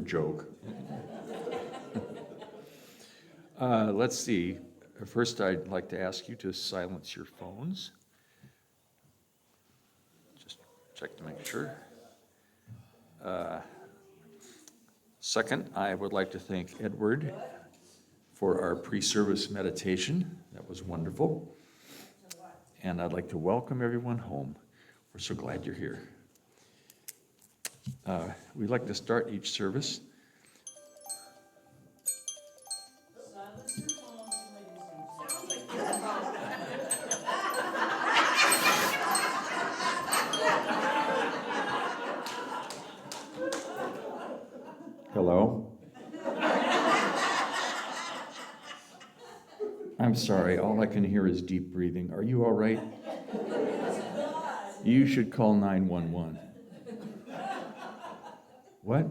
joke. Let's see. First, I'd like to ask you to silence your phones. Just check to make sure. Second, I would like to thank Edward for our pre-service meditation. That was wonderful. And I'd like to welcome everyone home. We're so glad you're here. We'd like to start each service. Hello? I'm sorry, all I can hear is deep breathing. Are you all right? You should call 911. What?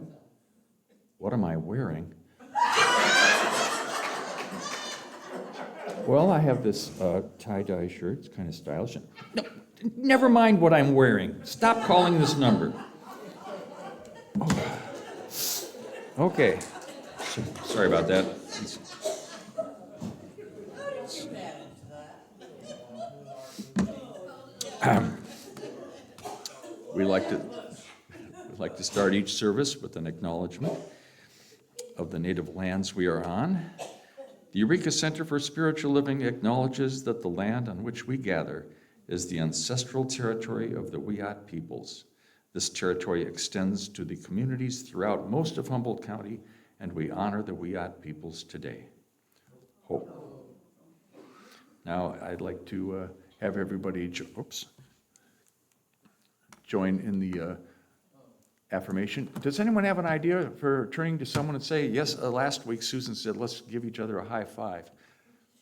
What am I wearing? Well, I have this tie-dye shirt. It's kind of stylish. No, never mind what I'm wearing. Stop calling this number. Oh. Okay. Sorry about that. We'd like to start each service with an acknowledgement of the native lands we are on. The Eureka Center for Spiritual Living acknowledges that the land on which we gather is the ancestral territory of the Wiyot peoples. This territory extends to the communities throughout most of Humboldt County, and we honor the Wiyot peoples today. Hope. Now, I'd like to have everybody join in the affirmation. Does anyone have an idea for turning to someone and say, yes, last week Susan said, let's give each other a high five.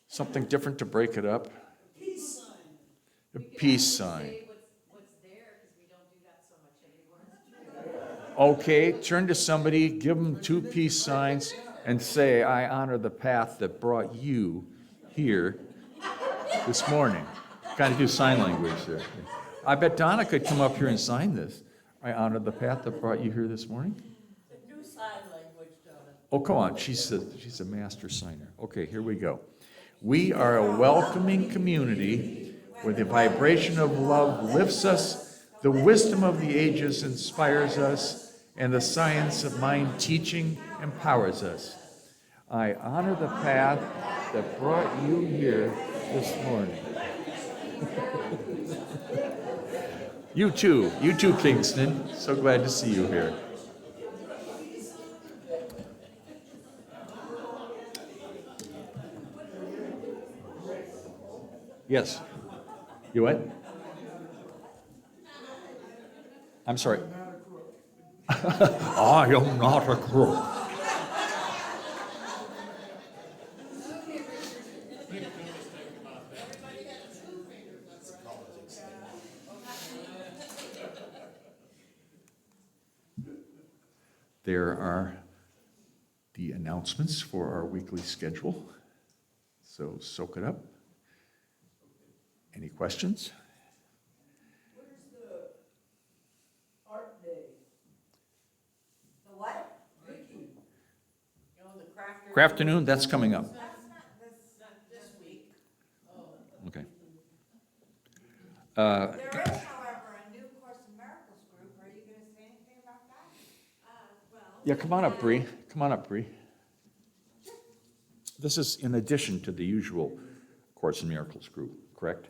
Something different to break it up? Peace sign. A peace sign. What's there, because we don't do that so much anymore. Okay, turn to somebody, give them 2 peace signs, and say, I honor the path that brought you here this morning. Kind of do sign language there. I bet Donna could come up here and sign this. I honor the path that brought you here this morning. Do sign language, Donna. Oh, come on, she's a master signer. Okay, here we go. We are a welcoming community where the vibration of love lifts us, the wisdom of the ages inspires us, and the science of mind teaching empowers us. I honor the path that brought you here this morning. You too, Kingston. So glad to see you here. Yes. You what? I'm sorry. I am not a crook. There are the announcements for our weekly schedule, so soak it up. Any questions? Where's the art day? The what? Ricky. You know, the craft Crafternoon, that's coming up. That's not this week. Oh. Okay. There is, however, a new Course in Miracles group. Are you going to say anything about that? Yeah, come on up, Bree. Come on up, Bree. This is in addition to the usual Course in Miracles group, correct?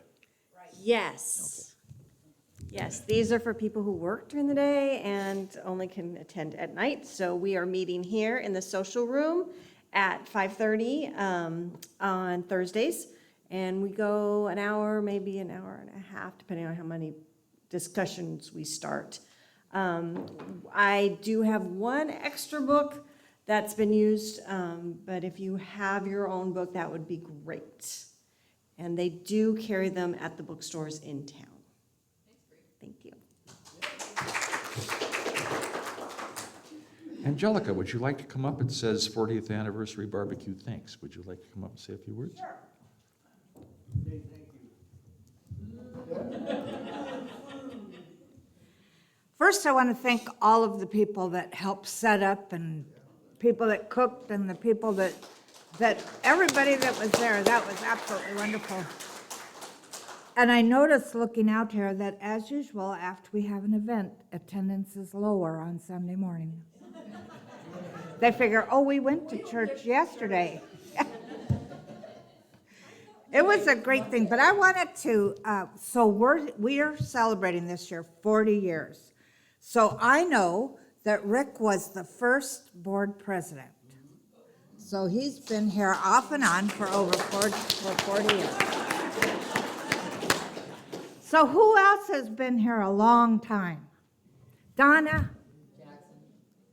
Yes. Yes, these are for people who work during the day and only can attend at night. So we are meeting here in the social room at 5:30 on Thursdays. And we go an hour, maybe an hour and a half, depending on how many discussions we start. I do have one extra book that's been used, but if you have your own book, that would be great. And they do carry them at the bookstores in town. Thank you. Angelica, would you like to come up? It says 40th anniversary barbecue thanks. Would you like to come up and say a few words? Sure. First First, I want to thank all of the people that helped set up and people that cooked and the people that everybody that was there. That was absolutely wonderful. And I noticed looking out here that as usual, after we have an event, attendance is lower on Sunday morning. They figure, oh, we went to church yesterday. It was a great thing, but I wanted to, so we're celebrating this year 40 years. So I know that Rick was the first board president. So he's been here off and on for over 40 years. So who else has been here a long time? Donna?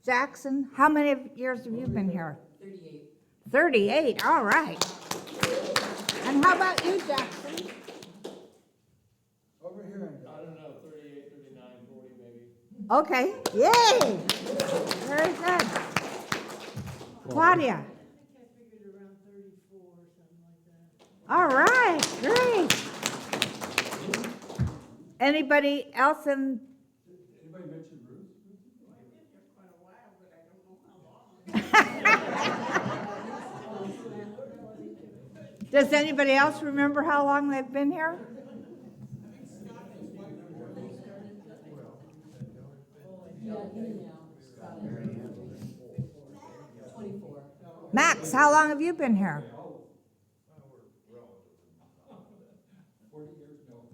Jackson? How many years have you been here? 38. 38, all right. And how about you, Jackson? Over here, I don't know, 38, 39, 40 maybe. Okay, yay! Very good. Claudia? All right, great. Anybody else in? Anybody mention Bruce? Does anybody else remember how long they've been here? Max, how long have you been here? 40 years, no,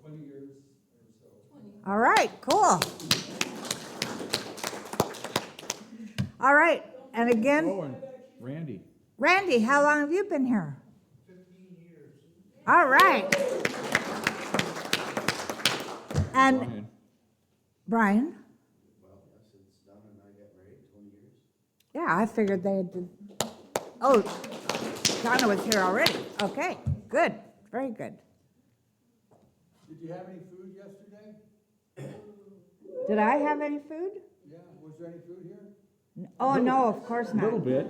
20 years or so. All right, cool. All right, and again, Oh, and Randy. Randy, how long have you been here? 15 years. All right. And Brian? Well, since Donna and I got married, 20 years. Yeah, I figured they had to. Oh, Donna was here already. Okay, good, very good. Did you have any food yesterday? Did I have any food? Yeah, was there any food here? Oh, no, of course not. A little bit.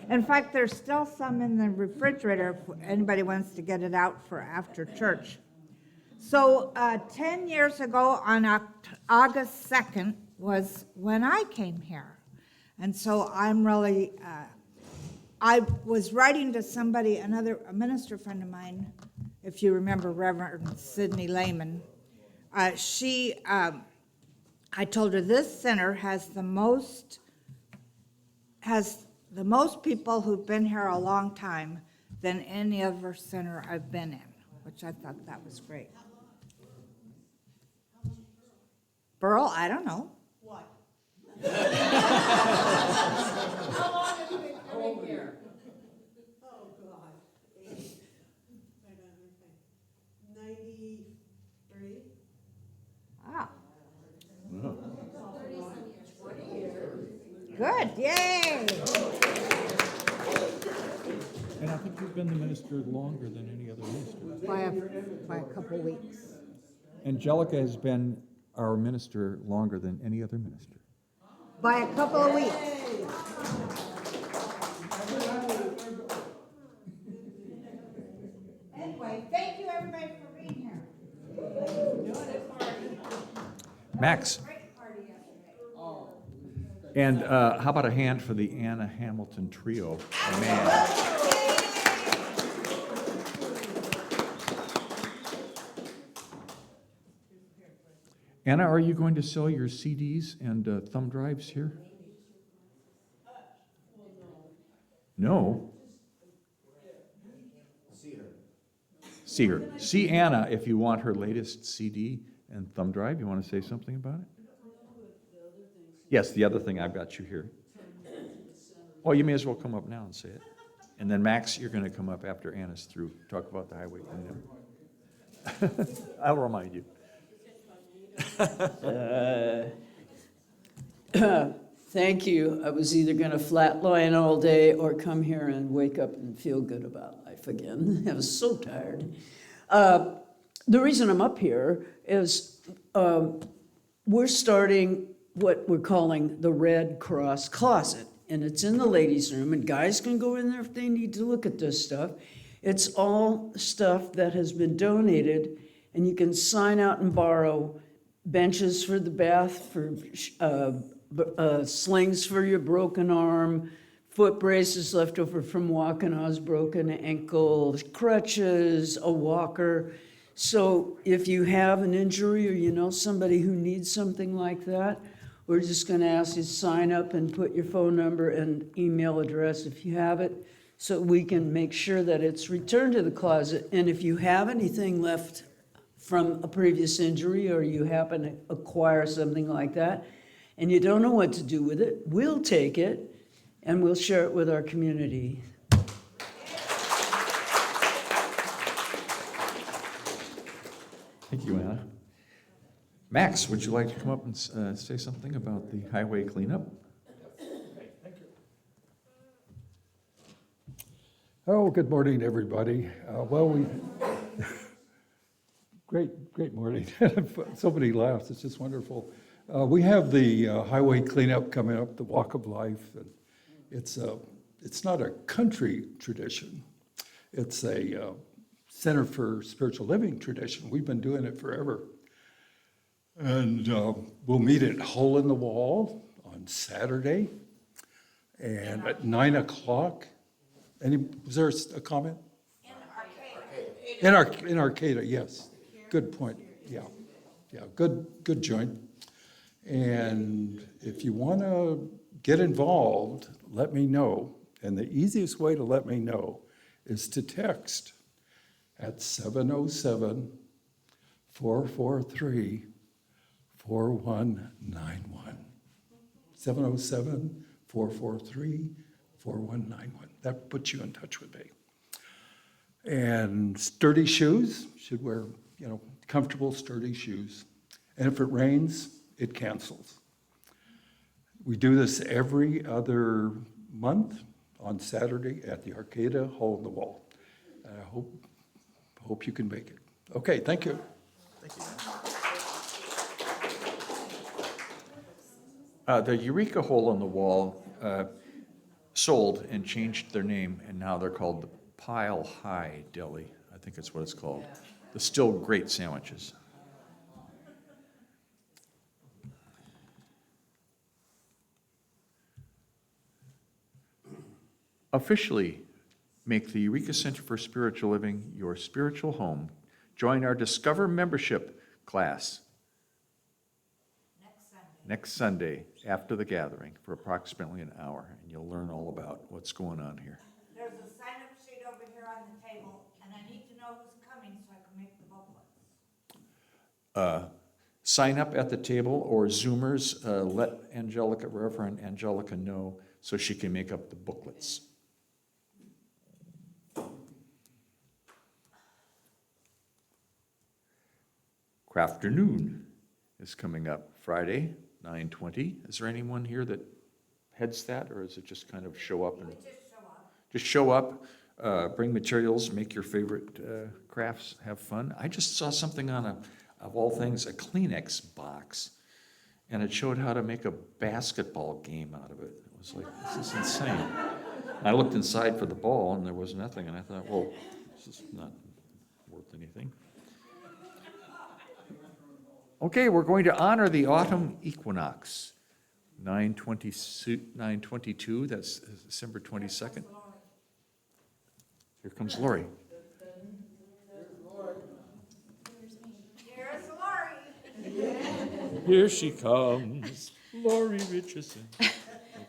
In fact, there's still some in the refrigerator if anybody wants to get it out for after church. So 10 years ago on August 2nd was when I came here. And so I'm really, I was writing to somebody, a minister friend of mine, if you remember Reverend Sidney Lehman. I told her this center has the most people who've been here a long time than any other center I've been in, which I thought that was great. Burl, I don't know. What? How long have you been coming here? Oh, God. Hold on, okay. 93? Wow, 20 years. good, yay! And I think you've been the minister longer than any other minister. By a couple weeks. Angelica has been our minister longer than any other minister. By a couple of weeks. Anyway, thank you everybody for being here. Max. And how about a hand for the Anna Hamilton Trio? Man. Anna, are you going to sell your CDs and thumb drives here? No? See her. See Anna if you want her latest CD and thumb drive. You want to say something about it? Yes, the other thing, I've got you here. Oh, you may as well come up now and say it. And then Max, you're going to come up after Anna's through. Talk about the highway cleanup. I'll remind you. Thank you. I was either going to flatline all day or come here and wake up and feel good about life again. I was so tired. The reason I'm up here is we're starting what we're calling the Red Cross Closet. And it's in the ladies' room, and guys can go in there if they need to look at this stuff. It's all stuff that has been donated, and you can sign out and borrow benches for the bath, for slings for your broken arm, foot braces left over from walking on his broken ankle, crutches, a walker. So if you have an injury or you know somebody who needs something like that, we're just going to ask you to sign up and put your phone number and email address if you have it, so we can make sure that it's returned to the closet. And if you have anything left from a previous injury, or you happen to acquire something like that, and you don't know what to do with it, we'll take it and we'll share it with our community. Thank you, Anna. Max, would you like to come up and say something about the highway cleanup? Oh, good morning, everybody. Great morning. So many laughs, it's just wonderful. We have the highway cleanup coming up, the Walk of Life. And it's not a country tradition. It's a Center for Spiritual Living tradition. We've been doing it forever. And we'll meet at Hole in the Wall on Saturday, and at 9 o'clock. Was there a comment? In Arcata, yes. Good point. Yeah, good joint. And if you want to get involved, let me know. And the easiest way to let me know is to text at 707-443-4191. 707-443-4191. That puts you in touch with me. And sturdy shoes, should wear, comfortable, sturdy shoes. And if it rains, it cancels. We do this every other month on Saturday at the Arcata Hole in the Wall. I hope you can make it. Okay, thank you. The Eureka Hole in the Wall sold and changed their name, and now they're called the Pile High Deli. I think that's what it's called. They're still great sandwiches. Officially make the Eureka Center for Spiritual Living your spiritual home. Join our Discover membership class next Sunday after the gathering for approximately an hour, and you'll learn all about what's going on here. There's a sign-up sheet over here on the table, and I need to know who's coming so I can make the booklets. Sign up at the table, or Zoomers, let Angelica, Reverend Angelica, know so she can make up the booklets. Crafternoon is coming up Friday, 9:20. Is there anyone here that heads that, or is it just kind of show up and just show up, bring materials, make your favorite crafts, have fun? I just saw something on of all things, a Kleenex box, and it showed how to make a basketball game out of it. It was like, this is insane. I looked inside for the ball, and there was nothing, and I thought, well, this is not worth anything. Okay, we're going to honor the autumn equinox, 9/22, that's December 22nd. Here comes Lori. Here's Lori. Here she comes, Lori Richardson.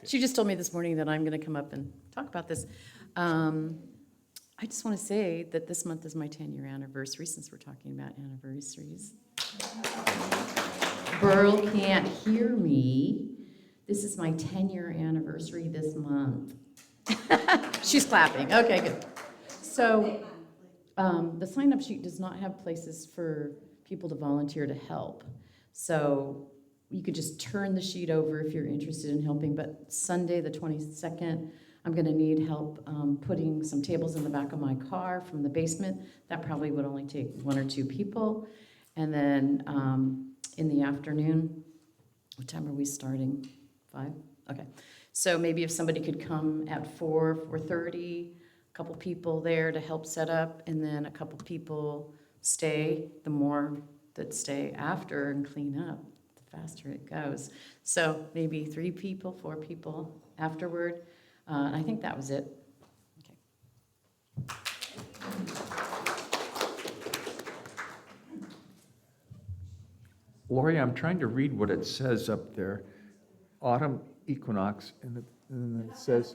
She just told me this morning that I'm going to come up and talk about this. I just want to say that this month is my 10-year anniversary, since we're talking about anniversaries. Burl can't hear me. This is my 10-year anniversary this month. She's clapping. Okay, good. So the sign-up sheet does not have places for people to volunteer to help. So you could just turn the sheet over if you're interested in helping. But Sunday, the 22nd, I'm going to need help putting some tables in the back of my car from the basement. That probably would only take 1 or 2 people. And then in the afternoon, what time are we starting? 5? Okay. So maybe if somebody could come at 4:30, a couple people there to help set up, and then a couple people stay, the more that stay after and clean up, the faster it goes. So maybe 3 people, 4 people afterward. I think that was it. Okay. Lori, I'm trying to read what it says up there. Autumn equinox, and then it says.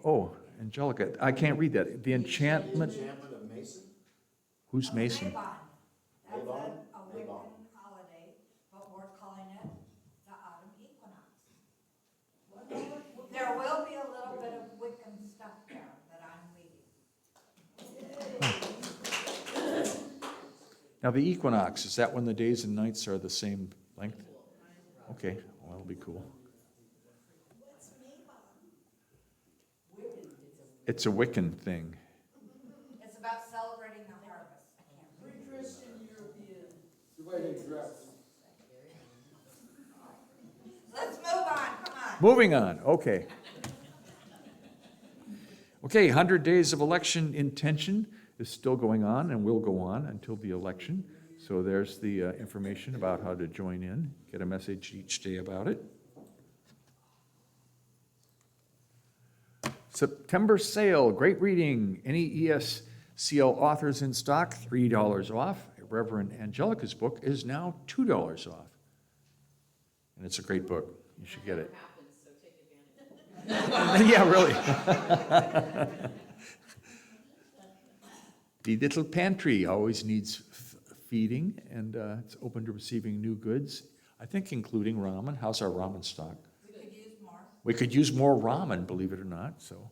Oh, Angelica, I can't read that. The enchantment. Enchantment of Mason? Who's Mason? Avon. That's Avon? a Wiccan Avon. holiday, but we're calling it the autumn equinox. There will be a little bit of Wiccan stuff there that I'm reading. Now, the equinox, is that when the days and nights are the same length? Okay, well, that'll be cool. It's a Wiccan thing. It's about celebrating the harvest. Let's move on, come on. Moving on, okay. Okay, 100 days of election intention is still going on and will go on until the election. So there's the information about how to join in, get a message each day about it. September sale, great reading. Any ESCL authors in stock, $3 off. Reverend Angelica's book is now $2 off. And it's a great book. You should get it. Yeah, really. The little pantry always needs feeding, and it's open to receiving new goods, I think including ramen. How's our ramen stock? We could use more. We could use more ramen, believe it or not. So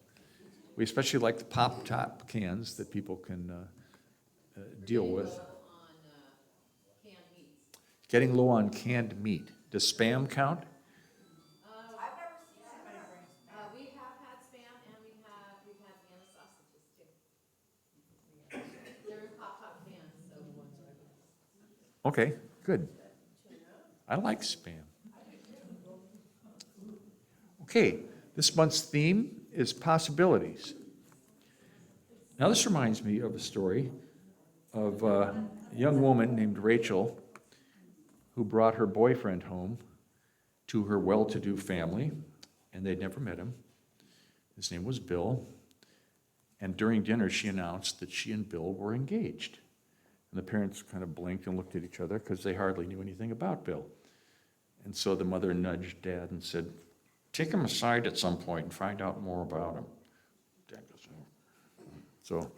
we especially like the pop-top cans that people can deal with. Getting low on canned meat. Does Spam count? I've never seen anybody bring spam. We have had spam and we've had Vienna sausages too. They're pop-top fans, so. Okay, good. I like Spam. Okay, this month's theme is possibilities. Now, this reminds me of a story of a young woman named Rachel who brought her boyfriend home to her well-to-do family, and they'd never met him. His name was Bill, and during dinner she announced that she and Bill were engaged. And the parents kind of blinked and looked at each other because they hardly knew anything about Bill. And so the mother nudged Dad and said, "Take him aside at some point and find out more about him." Dad goes, "Oh." So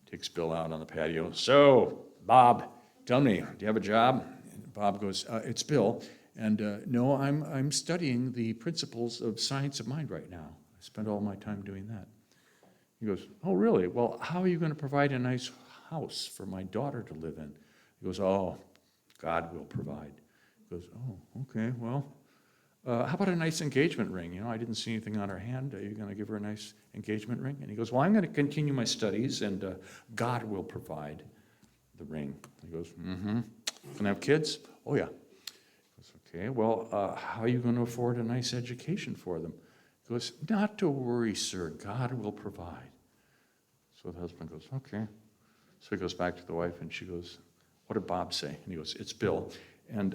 takes Bill out on the patio. "So, Bob, tell me, do you have a job?" And Bob goes, "It's Bill, and no, I'm studying the principles of science of mind right now. I spend all my time doing that." He goes, "Oh, really? Well, how are you going to provide a nice house for my daughter to live in?" He goes, "Oh, God will provide." He goes, "Oh, okay, well, how about a nice engagement ring? You know, I didn't see anything on her hand. Are you going to give her a nice engagement ring?" And he goes, "Well, I'm going to continue my studies, and God will provide the ring." He goes, "Mm-hmm. Can I have kids?" "Oh, yeah." He goes, "Okay, well, how are you going to afford a nice education for them?" He goes, "Not to worry, sir. God will provide." So the husband goes, "Okay." So he goes back to the wife, and she goes, "What did Bob say?" And he goes, "It's Bill. And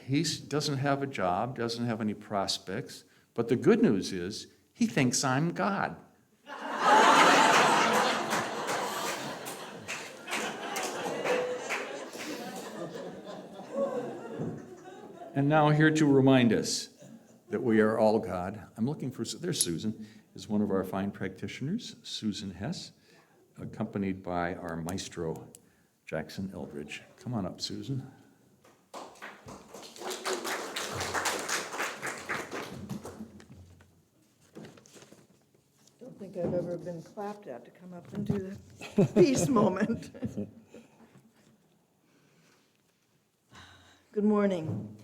he doesn't have a job, doesn't have any prospects, but the good news is he thinks I'm God." And now here to remind us that we are all God. I'm looking for, there's Susan, is one of our fine practitioners, Susan Hesse, accompanied by our maestro, Jackson Eldridge. Come on up, Susan. Don't think I've ever been clapped at to come up and do the peace moment. Good morning.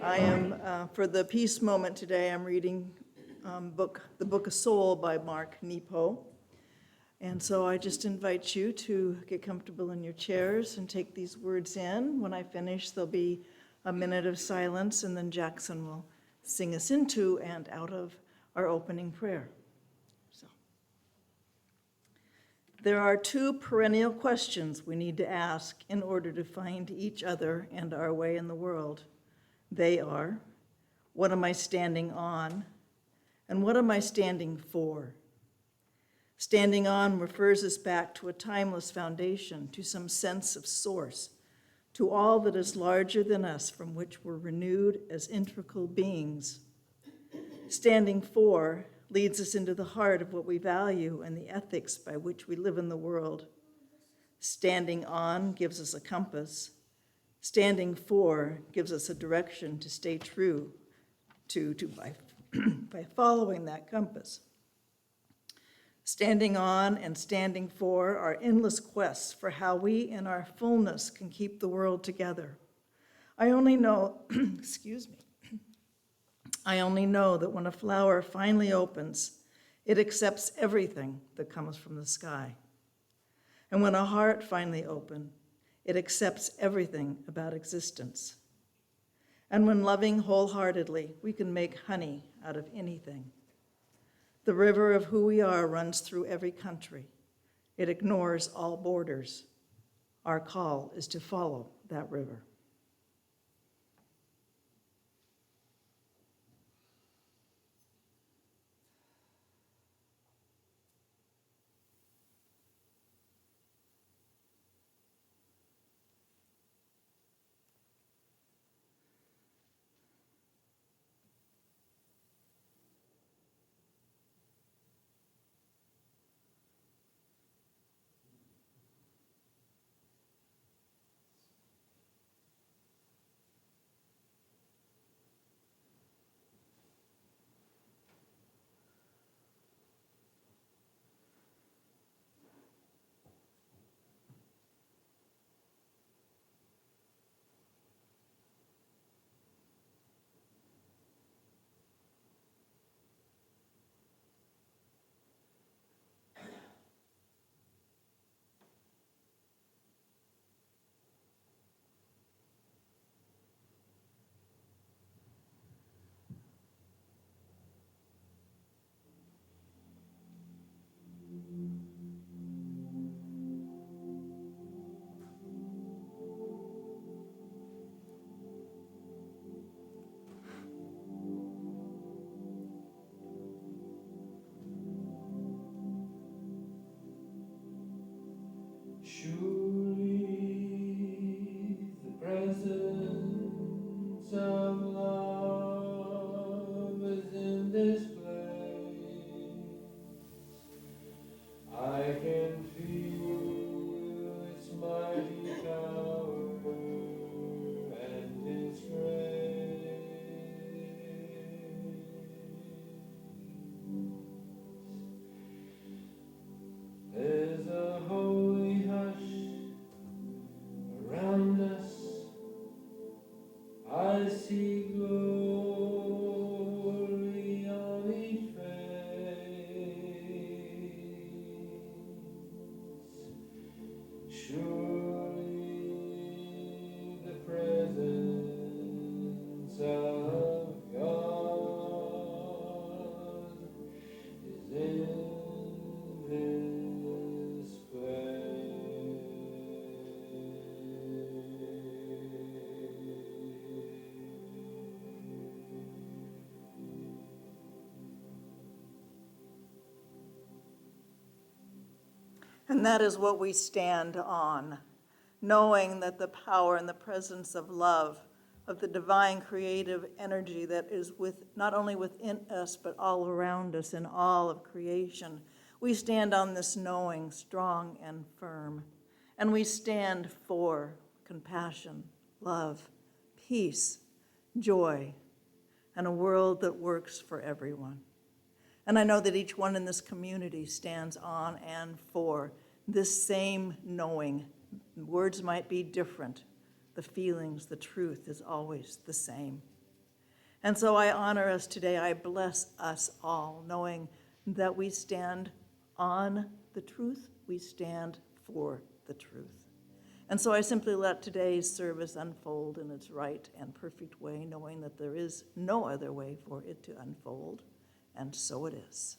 I am, for the peace moment today, I'm reading the Book of Soul by Mark Nepo. And so I just invite you to get comfortable in your chairs and take these words in. When I finish, there'll be a minute of silence, and then Jackson will sing us into and out of our opening prayer. So, There are two perennial questions we need to ask in order to find each other and our way in the world. They are, what am I standing on? And what am I standing for? Standing on refers us back to a timeless foundation, to some sense of source, to all that is larger than us, from which we're renewed as integral beings. Standing for leads us into the heart of what we value and the ethics by which we live in the world. Standing on gives us a compass. Standing for gives us a direction to stay true to by following that compass. Standing on and standing for are endless quests for how we in our fullness can keep the world together. I only know, excuse me, I only know that when a flower finally opens, it accepts everything that comes from the sky. And when a heart finally opens, it accepts everything about existence. And when loving wholeheartedly, we can make honey out of anything. The river of who we are runs through every country. It ignores all borders. Our call is to follow that river. Surely the presence of love is in this place. I can feel its mighty power and its grace. There's a holy hush around us. I see glory on each face. Surely the presence of God is in this And that is what we stand on, knowing that the power and the presence of love, of the divine creative energy that is not only within us, but all around us in all of creation. We stand on this knowing, strong and firm. And we stand for compassion, love, peace, joy, and a world that works for everyone. And I know that each one in this community stands on and for this same knowing. Words might be different. The feelings, the truth is always the same. And so I honor us today. I bless us all, knowing that we stand on the truth. We stand for the truth. And so I simply let today's service unfold in its right and perfect way, knowing that there is no other way for it to unfold. And so it is.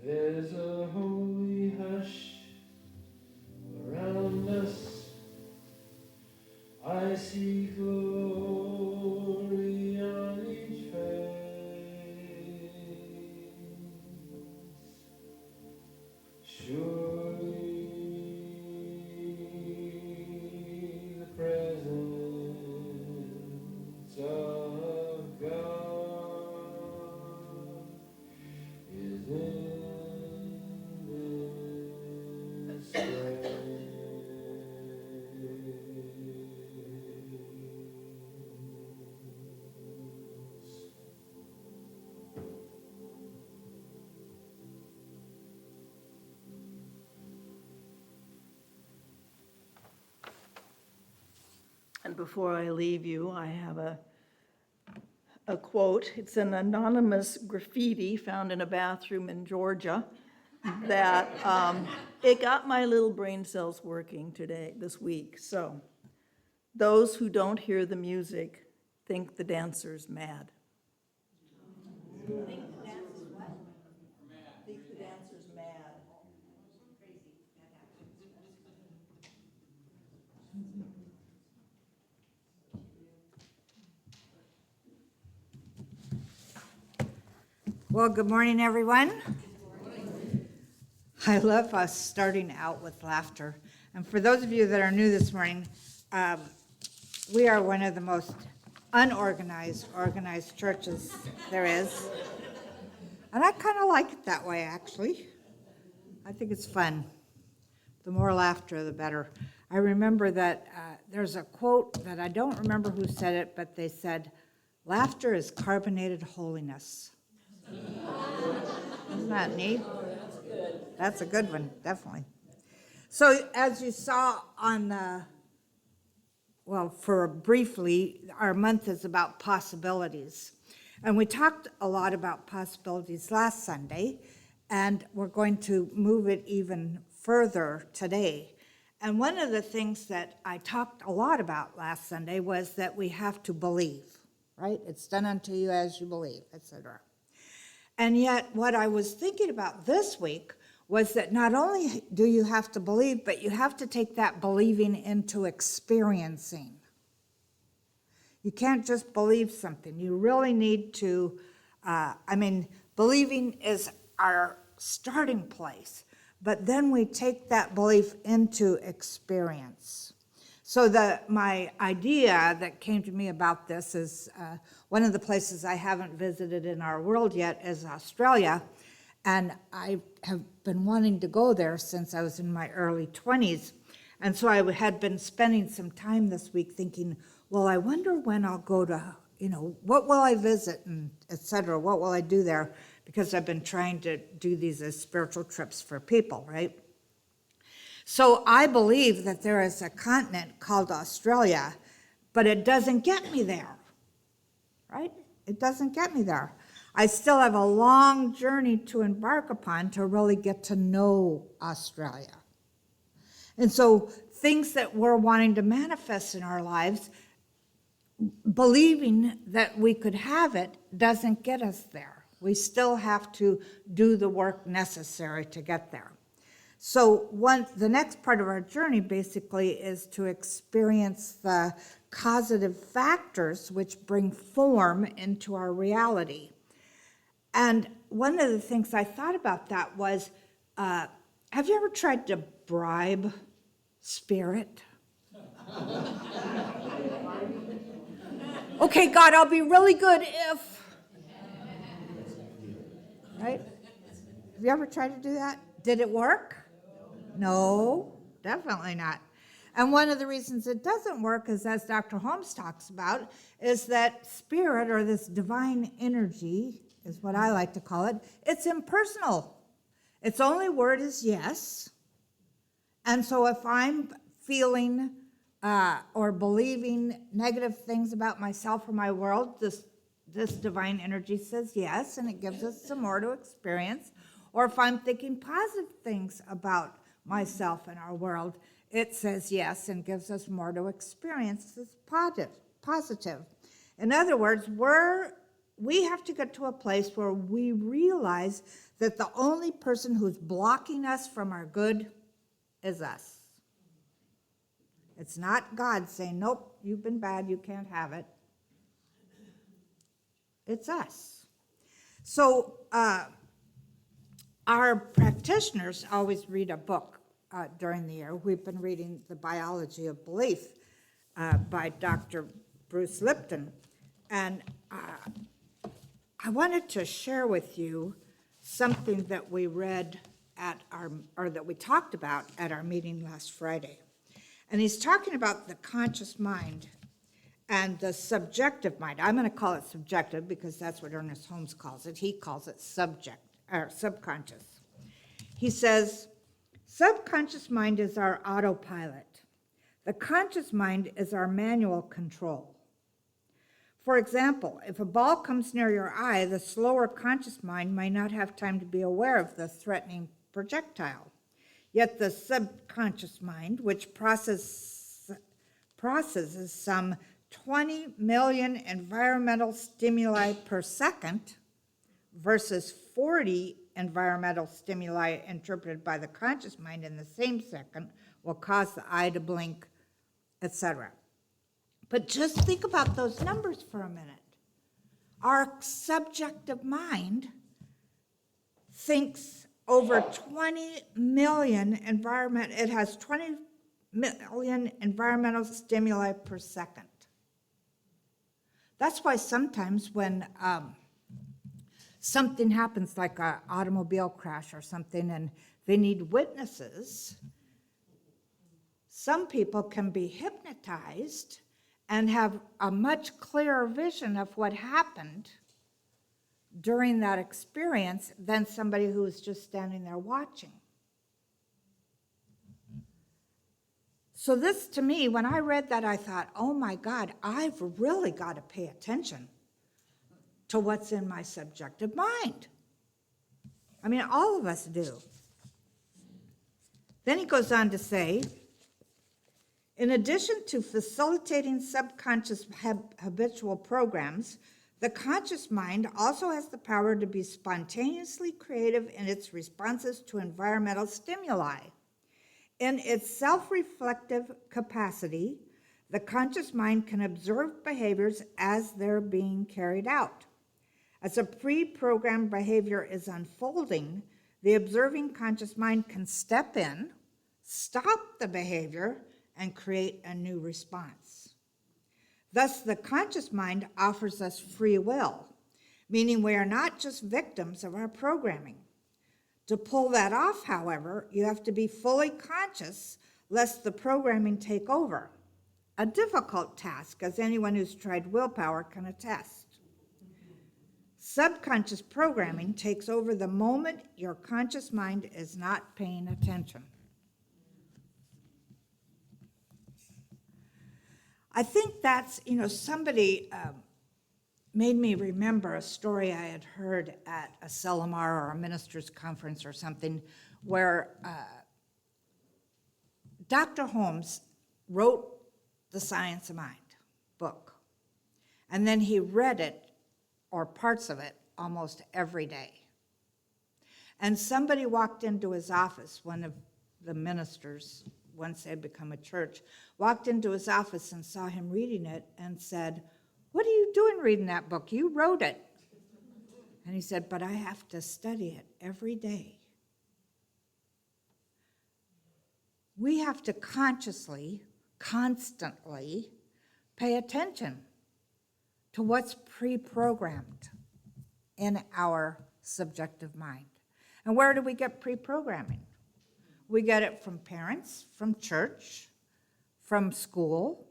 There's a holy hush around us. I see glory on each face. Surely the presence of God is in this place. And before I leave you, I have a quote. It's an anonymous graffiti found in a bathroom in Georgia that it got my little brain cells working this week. So, those who don't hear the music think the dancer's mad. Think the dancer's what? Mad. Think the dancer's mad. Well, good morning, everyone. I love us starting out with laughter. And for those of you that are new this morning, we are one of the most unorganized, organized churches there is. And I kind of like it that way, actually. I think it's fun. The more laughter, the better. I remember that there's a quote that I don't remember who said it, but they said, "Laughter is carbonated holiness." Isn't that neat? That's a good one, definitely. So as you saw on the, well, for briefly, our month is about possibilities. And we talked a lot about possibilities last Sunday, and we're going to move it even further today. And one of the things that I talked a lot about last Sunday was that we have to believe, right? It's done unto you as you believe, etc. And yet, what I was thinking about this week was that not only do you have to believe, but you have to take that believing into experiencing. You can't just believe something. You really need to, believing is our starting place, but then we take that belief into experience. So my idea that came to me about this is one of the places I haven't visited in our world yet is Australia, and I have been wanting to go there since I was in my early 20s. And so I had been spending some time this week thinking, well, I wonder when I'll go to, what will I visit and et cetera, what will I do there? Because I've been trying to do these as spiritual trips for people, right? So I believe that there is a continent called Australia, but it doesn't get me there, right? It doesn't get me there. I still have a long journey to embark upon to really get to know Australia. And so things that we're wanting to manifest in our lives, believing that we could have it doesn't get us there. We still have to do the work necessary to get there. So the next part of our journey basically is to experience the causative factors which bring form into our reality. And one of the things I thought about that was, have you ever tried to bribe spirit? Okay, God, I'll be really good if, right? Have you ever tried to do that? Did it work? No, definitely not. And one of the reasons it doesn't work is, as Dr. Holmes talks about, is that spirit, or this divine energy, is what I like to call it, it's impersonal. Its only word is yes. And so if I'm feeling or believing negative things about myself or my world, this divine energy says yes, and it gives us some more to experience. Or if I'm thinking positive things about myself and our world, it says yes and gives us more to experience. It's positive. In other words, we have to get to a place where we realize that the only person who's blocking us from our good is us. It's not God saying, nope, you've been bad, you can't have it. It's us. So our practitioners always read a book during the year. We've been reading The Biology of Belief by Dr. Bruce Lipton. And I wanted to share with you something that we read that we talked about at our meeting last Friday. And he's talking about the conscious mind and the subjective mind. I'm going to call it subjective because that's what Ernest Holmes calls it. He calls it subconscious. He says, subconscious mind is our autopilot. The conscious mind is our manual control. For example, if a ball comes near your eye, the slower conscious mind might not have time to be aware of the threatening projectile. Yet the subconscious mind, which processes some 20 million environmental stimuli per second versus 40 environmental stimuli interpreted by the conscious mind in the same second, will cause the eye to blink, etc. But just think about those numbers for a minute. Our subjective mind thinks over 20 million it has 20 million environmental stimuli per second. That's why sometimes when something happens like an automobile crash or something and they need witnesses, some people can be hypnotized and have a much clearer vision of what happened during that experience than somebody who was just standing there watching. So this, to me, when I read that, I thought, oh my God, I've really got to pay attention to what's in my subjective mind. I mean, all of us do. Then he goes on to say, in addition to facilitating subconscious habitual programs, the conscious mind also has the power to be spontaneously creative in its responses to environmental stimuli. In its self-reflective capacity, the conscious mind can observe behaviors as they're being carried out. As a pre-programmed behavior is unfolding, the observing conscious mind can step in, stop the behavior, and create a new response. Thus, the conscious mind offers us free will, meaning we are not just victims of our programming. To pull that off, however, you have to be fully conscious lest the programming take over. A difficult task, as anyone who's tried willpower can attest. Subconscious programming takes over the moment your conscious mind is not paying attention. I think that's, somebody made me remember a story I had heard at a Selimar or a minister's conference or something where Dr. Holmes wrote The Science of Mind book. And then he read it, or parts of it, almost every day. And somebody walked into his office, one of the ministers, once they had become a church, walked into his office and saw him reading it and said, "What are you doing reading that book? You wrote it." And he said, "But I have to study it every day." We have to consciously, constantly pay attention to what's pre-programmed in our subjective mind. And where do we get pre-programming? We get it from parents, from church, from school.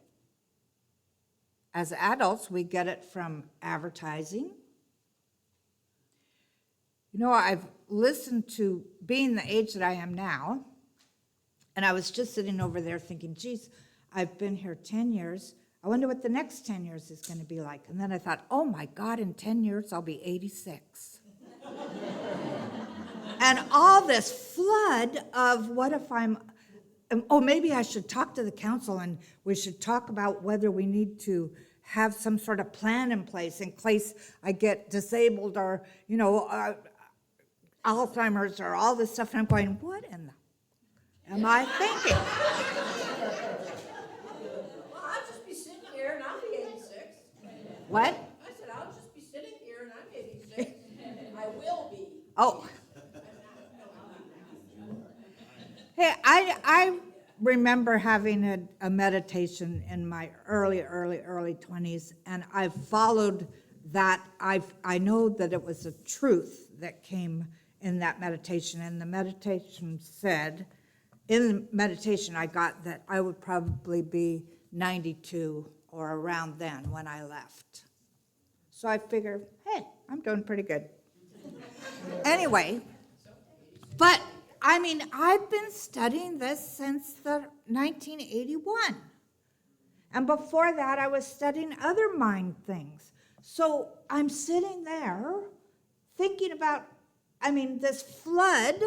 As adults, we get it from advertising. I've listened to, being the age that I am now, and I was just sitting over there thinking, geez, I've been here 10 years. I wonder what the next 10 years is going to be like. And then I thought, oh my God, in 10 years, I'll be 86. And all this flood of what if maybe I should talk to the council and we should talk about whether we need to have some sort of plan in place in case I get disabled or, Alzheimer's or all this stuff. And I'm going, what in the am I thinking? Well, I'll just be sitting here and I'll be 86. What? I said, I'll just be sitting here and I'm 86. I will be. Oh. Hey, I remember having a meditation in my early 20s, and I've followed that. I know that it was a truth that came in that meditation, and the meditation said, in the meditation I got that I would probably be 92 or around then when I left. So I figured, hey, I'm doing pretty good. Anyway, but I mean, I've been studying this since the 1981. And before that, I was studying other mind things. So I'm sitting there thinking about, this flood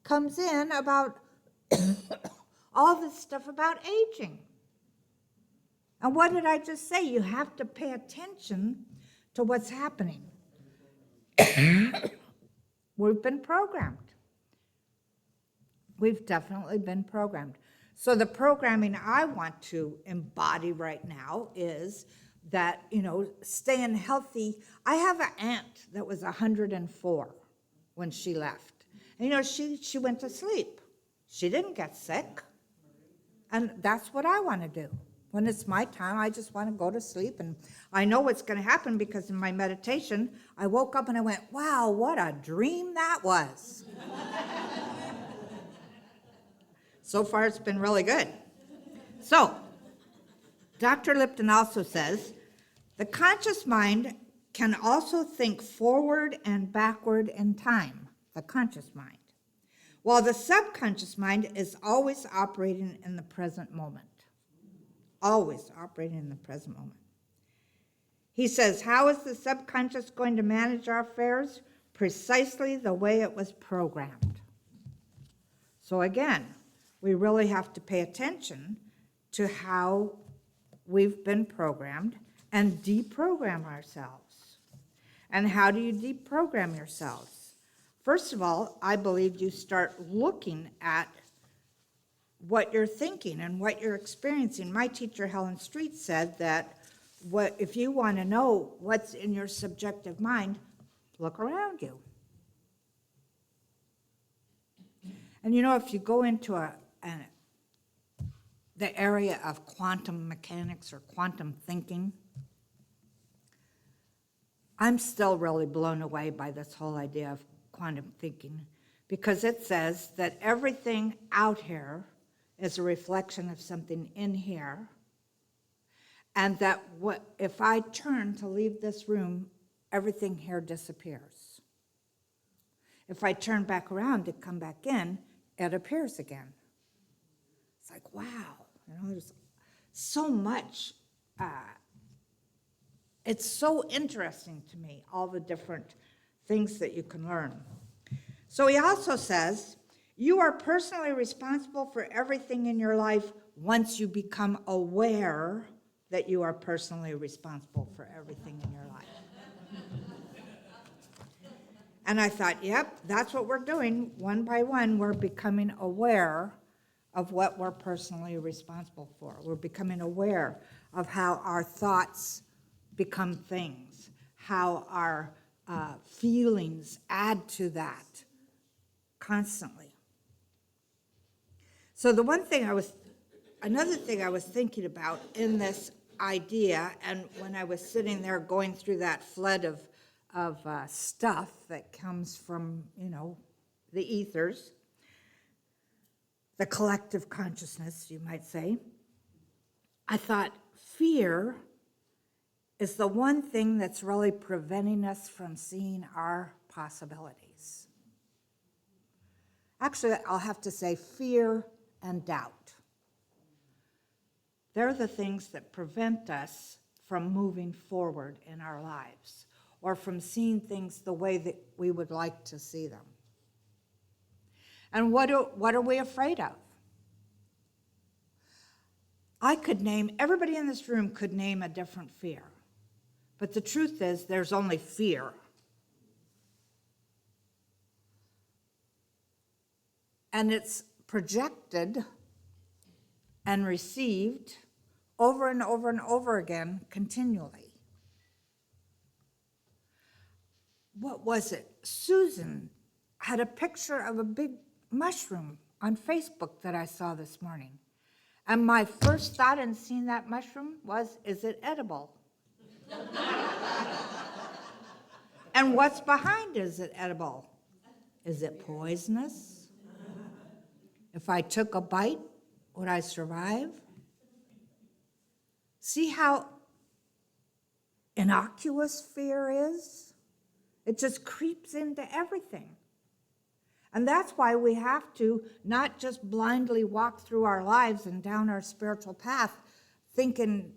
comes in about all this stuff about aging. And what did I just say? You have to pay attention to what's happening. We've been programmed. We've definitely been programmed. So the programming I want to embody right now is that, staying healthy. I have an aunt that was 104 when she left. And, she went to sleep. She didn't get sick. And that's what I want to do. When it's my time, I just want to go to sleep. And I know what's going to happen because in my meditation, I woke up and I went, wow, what a dream that was. So far, it's been really good. So, Dr. Lipton also says, the conscious mind can also think forward and backward in time, the conscious mind, while the subconscious mind is always operating in the present moment. Always operating in the present moment. He says, how is the subconscious going to manage our affairs? Precisely the way it was programmed. So again, we really have to pay attention to how we've been programmed and deprogram ourselves. And how do you deprogram yourselves? First of all, I believe you start looking at what you're thinking and what you're experiencing. My teacher, Helen Street, said that if you want to know what's in your subjective mind, look around you. And if you go into the area of quantum mechanics or quantum thinking, I'm still really blown away by this whole idea of quantum thinking, because it says that everything out here is a reflection of something in here, and that if I turn to leave this room, everything here disappears. If I turn back around to come back in, it appears again. It's like, wow, there's so much. It's so interesting to me, all the different things that you can learn. So he also says, you are personally responsible for everything in your life once you become aware that you are personally responsible for everything in your life. And I thought, yep, that's what we're doing. One by one, we're becoming aware of what we're personally responsible for. We're becoming aware of how our thoughts become things, how our feelings add to that constantly. So another thing I was thinking about in this idea, and when I was sitting there going through that flood of stuff that comes from, the ethers, the collective consciousness, you might say, I thought fear is the one thing that's really preventing us from seeing our possibilities. Actually, I'll have to say fear and doubt. They're the things that prevent us from moving forward in our lives or from seeing things the way that we would like to see them. And what are we afraid of? everybody in this room could name a different fear. But the truth is, there's only fear. And it's projected and received over and over and over again continually. What was it? Susan had a picture of a big mushroom on Facebook that I saw this morning. And my first thought in seeing that mushroom was, is it edible? And what's behind, is it edible? Is it poisonous? If I took a bite, would I survive? See how innocuous fear is? It just creeps into everything. And that's why we have to not just blindly walk through our lives and down our spiritual path thinking,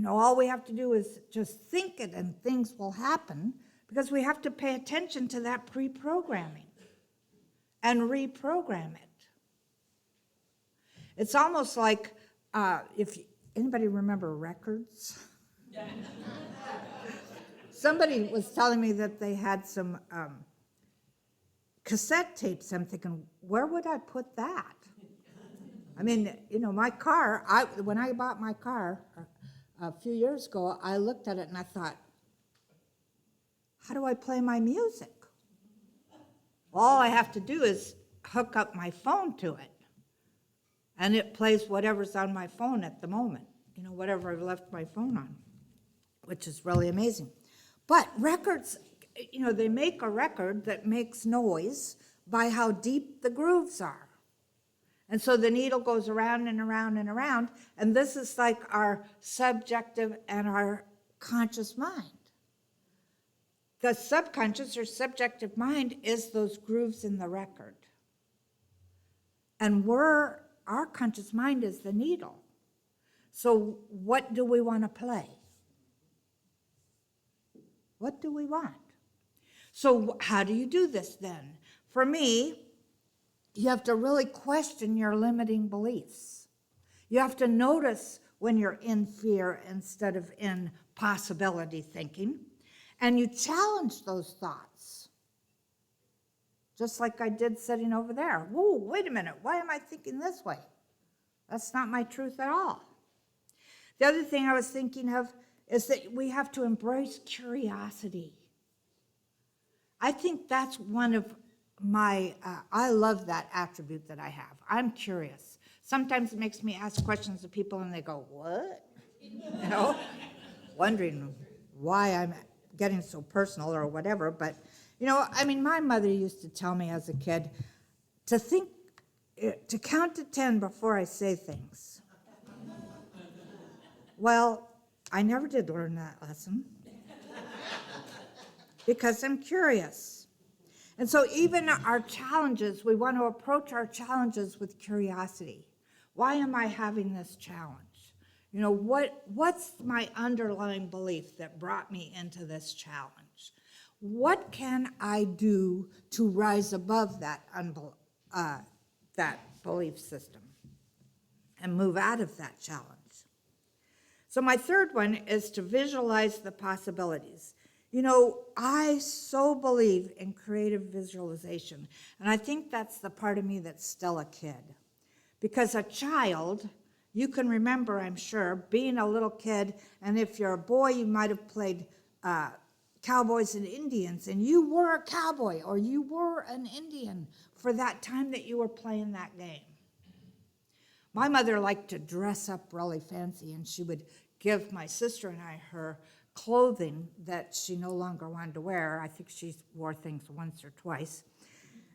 all we have to do is just think it and things will happen, because we have to pay attention to that pre-programming and reprogram it. It's almost like, if anybody remember records? Somebody was telling me that they had some cassette tapes. I'm thinking, where would I put that? I mean, my car, when I bought my car a few years ago, I looked at it and I thought, how do I play my music? All I have to do is hook up my phone to it, and it plays whatever's on my phone at the moment, whatever I've left my phone on, which is really amazing. But records, they make a record that makes noise by how deep the grooves are. And so the needle goes around and around and around, and this is like our subjective and our conscious mind. The subconscious or subjective mind is those grooves in the record. And our conscious mind is the needle. So what do we want to play? What do we want? So how do you do this then? For me, you have to really question your limiting beliefs. You have to notice when you're in fear instead of in possibility thinking, and you challenge those thoughts. Just like I did sitting over there. Whoa, wait a minute, why am I thinking this way? That's not my truth at all. The other thing I was thinking of is that we have to embrace curiosity. I think that's one of my, I love that attribute that I have. I'm curious. Sometimes it makes me ask questions of people and they go, what? Wondering why I'm getting so personal or whatever. But, my mother used to tell me as a kid to count to 10 before I say things. Well, I never did learn that lesson because I'm curious. And so even our challenges, we want to approach our challenges with curiosity. Why am I having this challenge? What's my underlying belief that brought me into this challenge? What can I do to rise above that belief system and move out of that challenge? So my third one is to visualize the possibilities. I so believe in creative visualization, and I think that's the part of me that's still a kid. Because a child, you can remember, I'm sure, being a little kid, and if you're a boy, you might have played cowboys and Indians, and you were a cowboy or you were an Indian for that time that you were playing that game. My mother liked to dress up really fancy, and she would give my sister and I her clothing that she no longer wanted to wear. I think she wore things once or twice.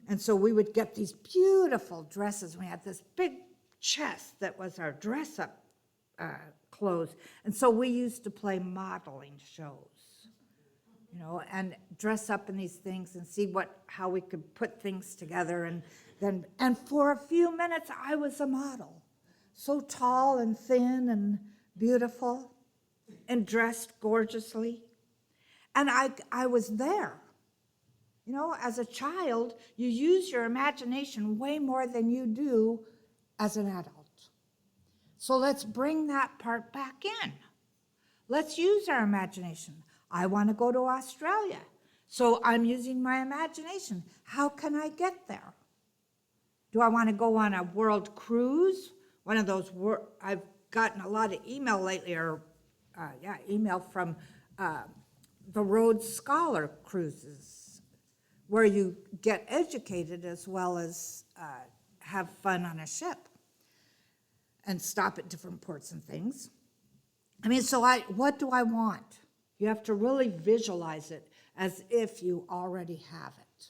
And so we would get these beautiful dresses. We had this big chest that was our dress-up clothes. And so we used to play modeling shows, and dress up in these things and see how we could put things together. And for a few minutes, I was a model. So tall and thin and beautiful and dressed gorgeously. And I was there. As a child, you use your imagination way more than you do as an adult. So let's bring that part back in. Let's use our imagination. I want to go to Australia, so I'm using my imagination. How can I get there? Do I want to go on a world cruise? One of those, I've gotten a lot of email lately, email from the Rhodes Scholar cruises, where you get educated as well as have fun on a ship and stop at different ports and things. I mean, so what do I want? You have to really visualize it as if you already have it.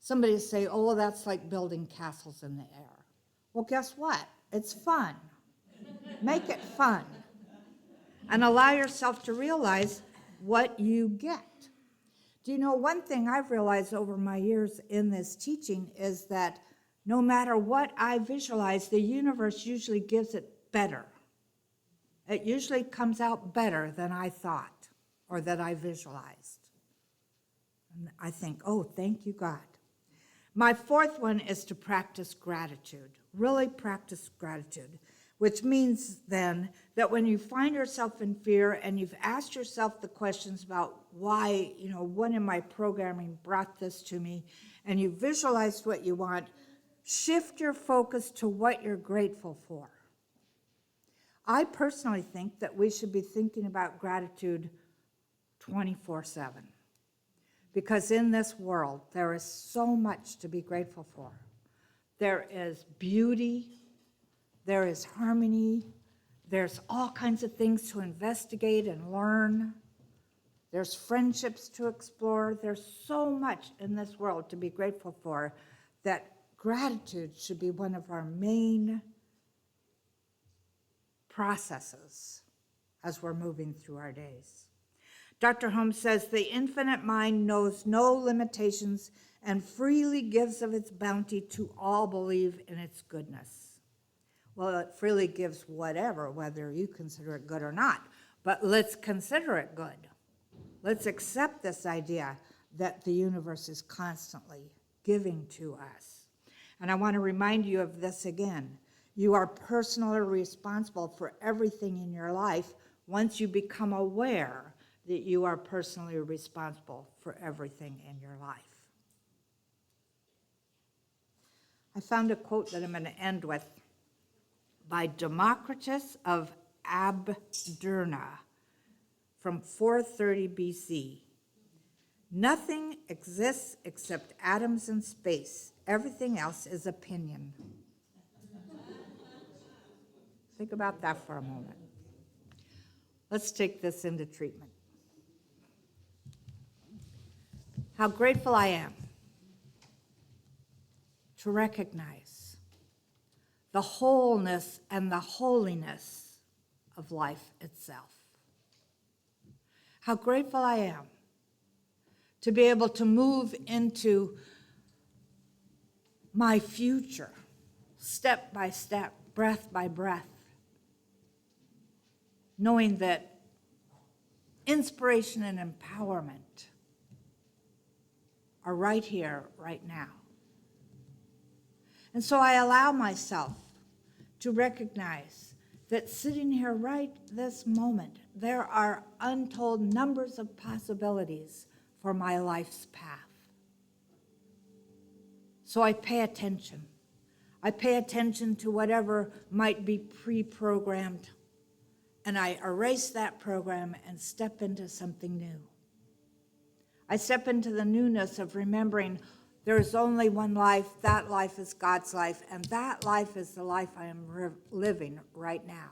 Somebody say, oh, that's like building castles in the air. Well, guess what? It's fun. Make it fun. And allow yourself to realize what you get. Do you know, one thing I've realized over my years in this teaching is that no matter what I visualize, the universe usually gives it better. It usually comes out better than I thought or that I visualized. And I think, oh, thank you, God. My fourth one is to practice gratitude, really practice gratitude, which means then that when you find yourself in fear and you've asked yourself the questions about why, what in my programming brought this to me, and you visualized what you want, shift your focus to what you're grateful for. I personally think that we should be thinking about gratitude 24/7. Because in this world, there is so much to be grateful for. There is beauty, there is harmony, there's all kinds of things to investigate and learn. There's friendships to explore. There's so much in this world to be grateful for that gratitude should be one of our main processes as we're moving through our days. Dr. Holmes says, the infinite mind knows no limitations and freely gives of its bounty to all believe in its goodness. Well, it freely gives whatever, whether you consider it good or not, but let's consider it good. Let's accept this idea that the universe is constantly giving to us. And I want to remind you of this again. You are personally responsible for everything in your life once you become aware that you are personally responsible for everything in your life. I found a quote that I'm going to end with by Democritus of Abderna from 430 BC. Nothing exists except atoms and space. Everything else is opinion. Think about that for a moment. Let's take this into treatment. How grateful I am to recognize the wholeness and the holiness of life itself. How grateful I am to be able to move into my future, step by step, breath by breath, knowing that inspiration and empowerment are right here, right now. And so I allow myself to recognize that sitting here right this moment, there are untold numbers of possibilities for my life's path. So I pay attention. I pay attention to whatever might be pre-programmed, and I erase that program and step into something new. I step into the newness of remembering there is only one life, that life is God's life, and that life is the life I am living right now.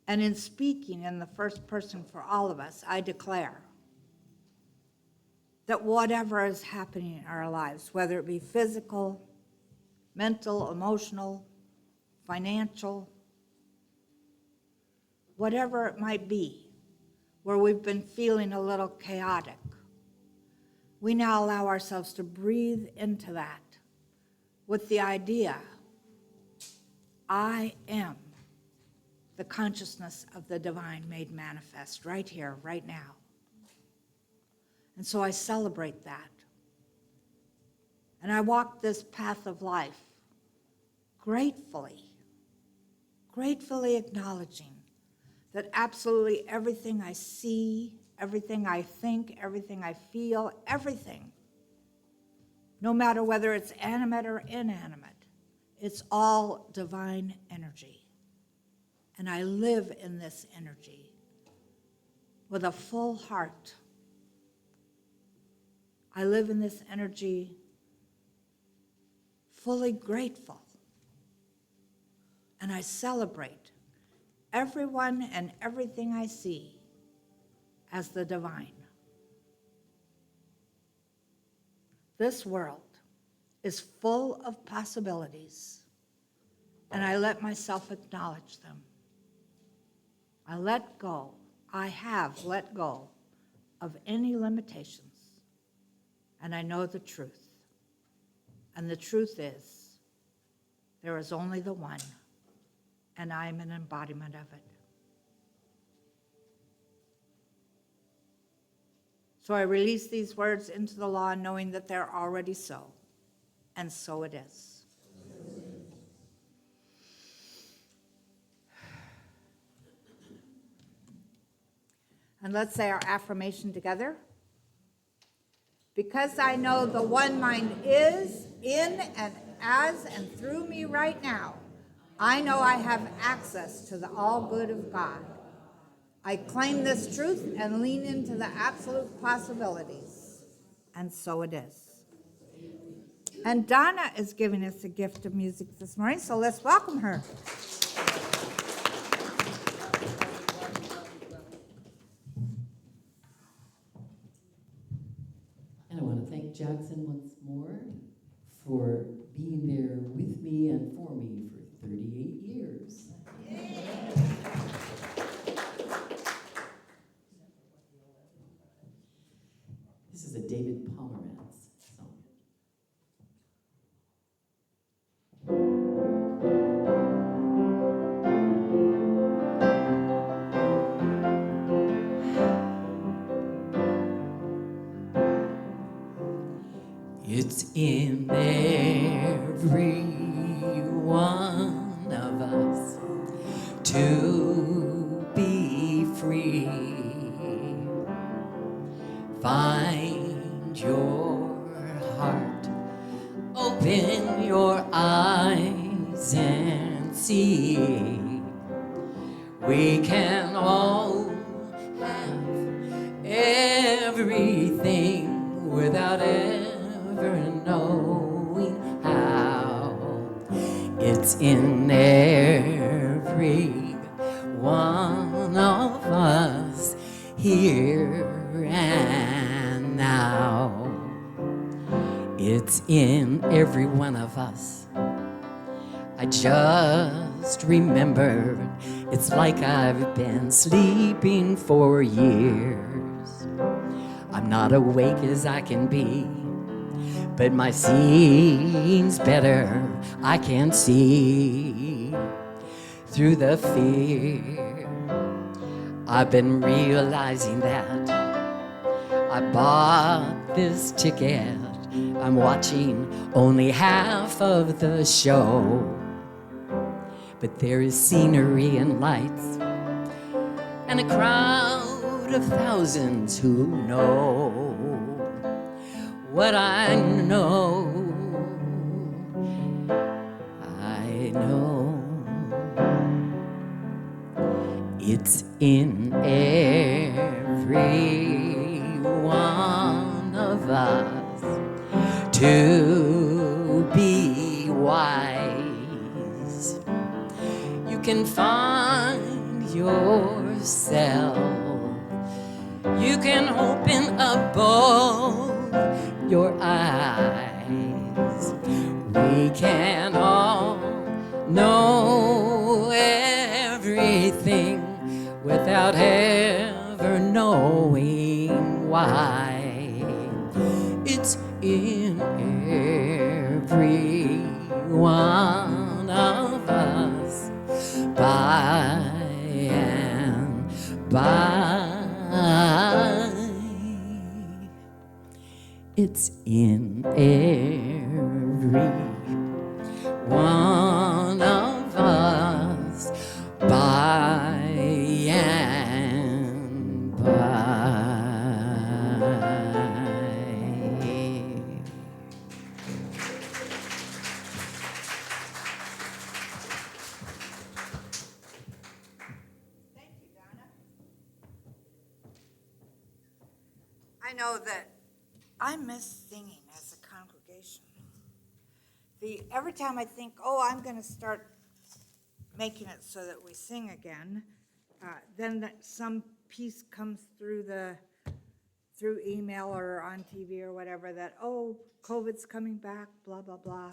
And in speaking in the first person for all of us, I declare that whatever is happening in our lives, whether it be physical, mental, emotional, financial, whatever it might be, where we've been feeling a little chaotic, we now allow ourselves to breathe into that with the idea, I am the consciousness of the divine made manifest right here, right now. And so I celebrate that. And I walk this path of life gratefully acknowledging that absolutely everything I see, everything I think, everything I feel, everything, no matter whether it's animate or inanimate, it's all divine energy. And I live in this energy with a full heart. I live in this energy fully grateful. And I celebrate everyone and everything I see as the divine. This world is full of possibilities, and I let myself acknowledge them. I have let go of any limitations, and I know the truth. And the truth is, there is only the one, and I am an embodiment of it. So I release these words into the law, knowing that they're already so, and so it is. And let's say our affirmation together. Because I know the one mind is in and as and through me right now, I know I have access to the all good of God. I claim this truth and lean into the absolute possibilities. And so it is. And Donna is giving us a gift of music this morning, so let's welcome her. And I want to thank Jackson once more for being there with me and for me for 38 years. This is a David Pomerantz song. It's in every one of us to be free. Find your heart, open your eyes and see. We can all have everything without ever knowing how. It's in every one of us here and now. It's in every one of us. I just remembered it's like I've been sleeping for years. I'm not awake as I can be, but my seeing's better. I can see through the fear. I've been realizing that I bought this ticket. I'm watching only half of the show, but there is scenery and lights and a crowd of thousands who know what I know. I know it's in every one of us to be wise. You can find yourself. You can open up both your eyes. We can all know everything without ever knowing why. It's in every one of us, by and by. It's in every agree. One of us by and by. Thank you, Donna. I know that I miss singing as a congregation. Every time I think, oh, I'm going to start making it so that we sing again, then some piece comes through email or on TV or whatever that, oh, COVID's coming back, blah, blah, blah.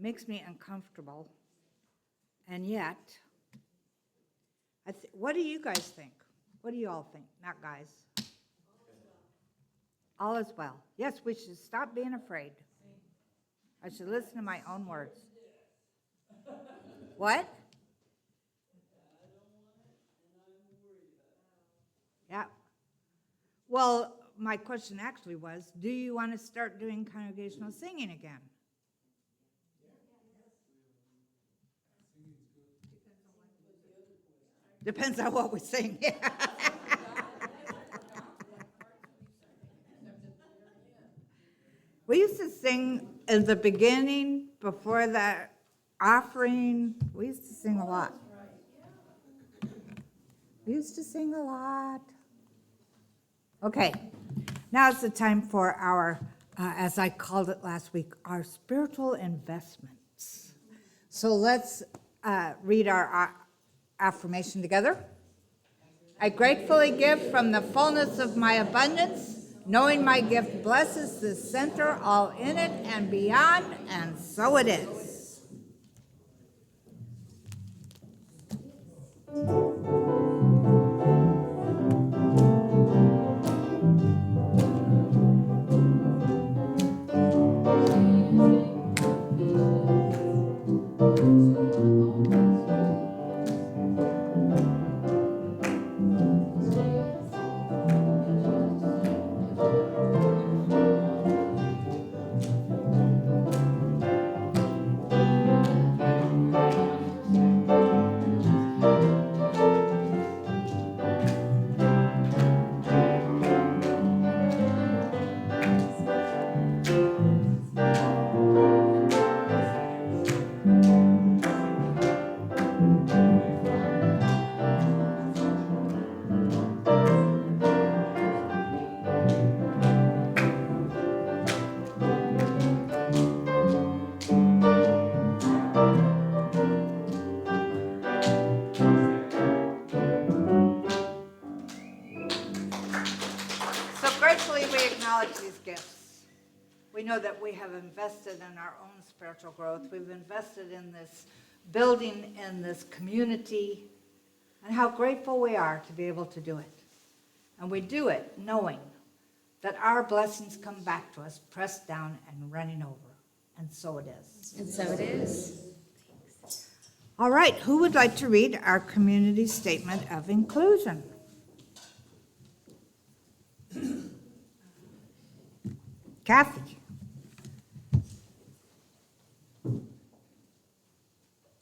Makes me uncomfortable. And yet, what do you guys think? What do you all think? Not guys. All is well. Yes, we should stop being afraid. I should listen to my own words. What? Yeah. Well, my question actually was, do you want to start doing congregational singing again? Depends on what we sing. We used to sing in the beginning, before the offering. We used to sing a lot. We used to sing a lot. Okay, now it's the time for our, as I called it last week, our spiritual investments. So let's read our affirmation together. I gratefully give from the fullness of my abundance, knowing my gift blesses the center, all in it and beyond, and so it is. So gratefully we acknowledge these gifts. We know that we have invested in our own spiritual growth. We've invested in this building, in this community, and how grateful we are to be able to do it. And we do it knowing that our blessings come back to us, pressed down and running over. And so it is. And so it is. All right, who would like to read our community statement of inclusion? Kathy.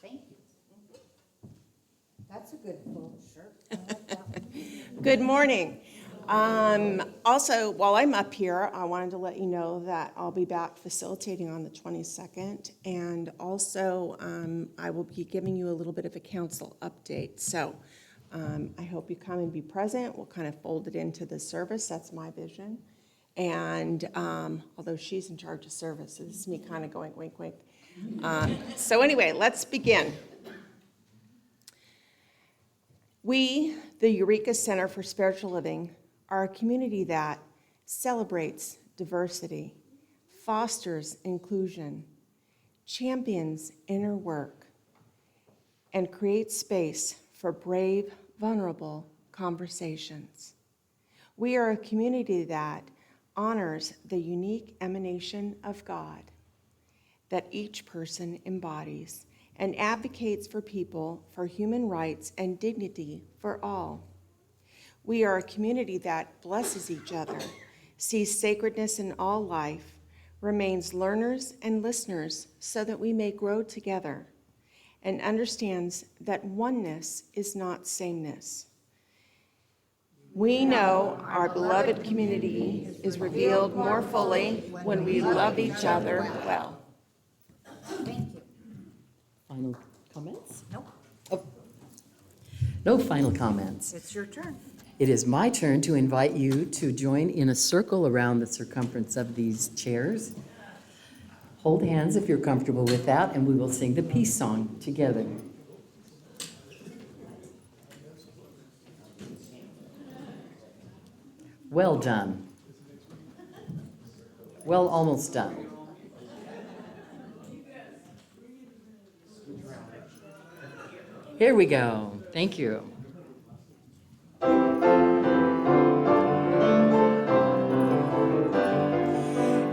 Thank you. That's a good full shirt. I like that one. Good morning. Also, while I'm up here, I wanted to let you know that I'll be back facilitating on the 22nd, and also I will be giving you a little bit of a council update. So I hope you come and be present. We'll kind of fold it into the service. That's my vision. And although she's in charge of service, this is me kind of going wink, wink. So anyway, let's begin. We, the Eureka Center for Spiritual Living, are a community that celebrates diversity, fosters inclusion, champions inner work, and creates space for brave, vulnerable conversations. We are a community that honors the unique emanation of God that each person embodies and advocates for people for human rights and dignity for all. We are a community that blesses each other, sees sacredness in all life, remains learners and listeners so that we may grow together, and understands that oneness is not sameness. We know our beloved community is revealed more fully when we love each other well. Final comments? Nope. Oh. No final comments. It's your turn. It is my turn to invite you to join in a circle around the circumference of these chairs. Hold hands if you're comfortable with that, and we will sing the peace song together. Well done. Well, almost done. Here we go. Thank you.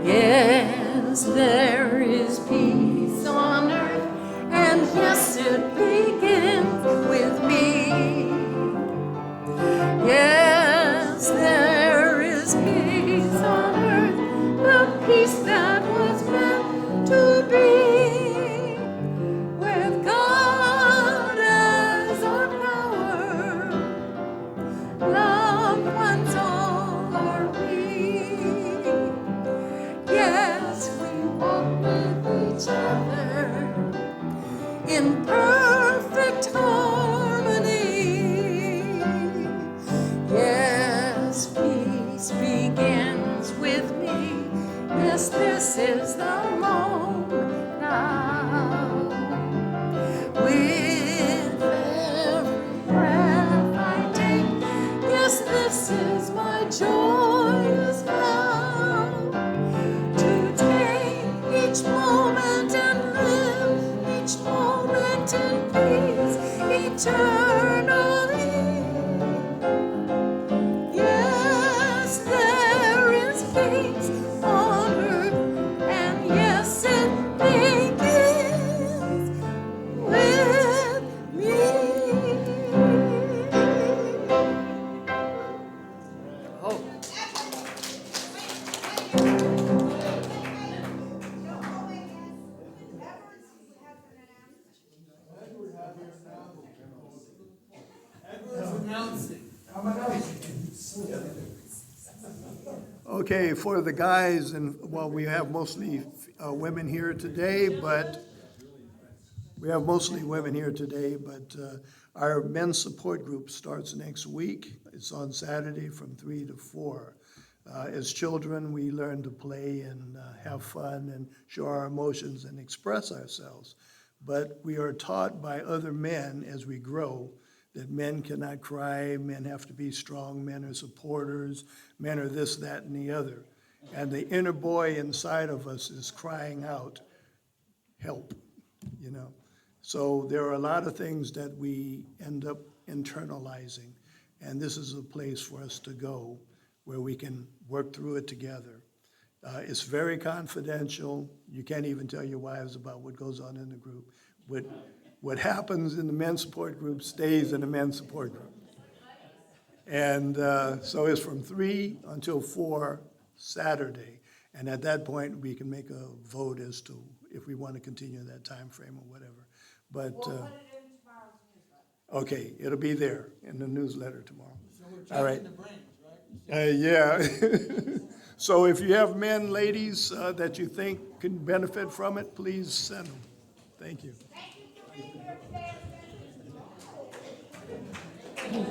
Yes, there is peace on earth, and yes, it begins with me. Yes, there is peace on earth, the peace that was meant to be. With God as our power, loved ones all are we. Yes, we walk with each other in perfect harmony. Yes, peace begins with me. Yes, this is the moment now. With every breath I take, yes, this is my joyous vow. To take each moment and live each moment in peace eternally. Yes, there is peace on earth, and yes, it begins with me. Oh. Okay, for the guys, and well, we have mostly women here today, but our men's support group starts next week. It's on Saturday from 3 to 4. As children, we learn to play and have fun and show our emotions and express ourselves. But we are taught by other men as we grow that men cannot cry, men have to be strong, men are supporters, men are this, that, and the other. And the inner boy inside of us is crying out, help, you know. So there are a lot of things that we end up internalizing, and this is a place for us to go where we can work through it together. It's very confidential. You can't even tell your wives about what goes on in the group. What happens in the men's support group stays in the men's support group. And so it's from 3 until 4 Saturday. And at that point, we can make a vote as to if we want to continue that time frame or whatever. But, okay, it'll be there in the newsletter tomorrow. All right. Yeah. So if you have men, ladies, that you think can benefit from it, please send them. Thank you. Thank you for being here today.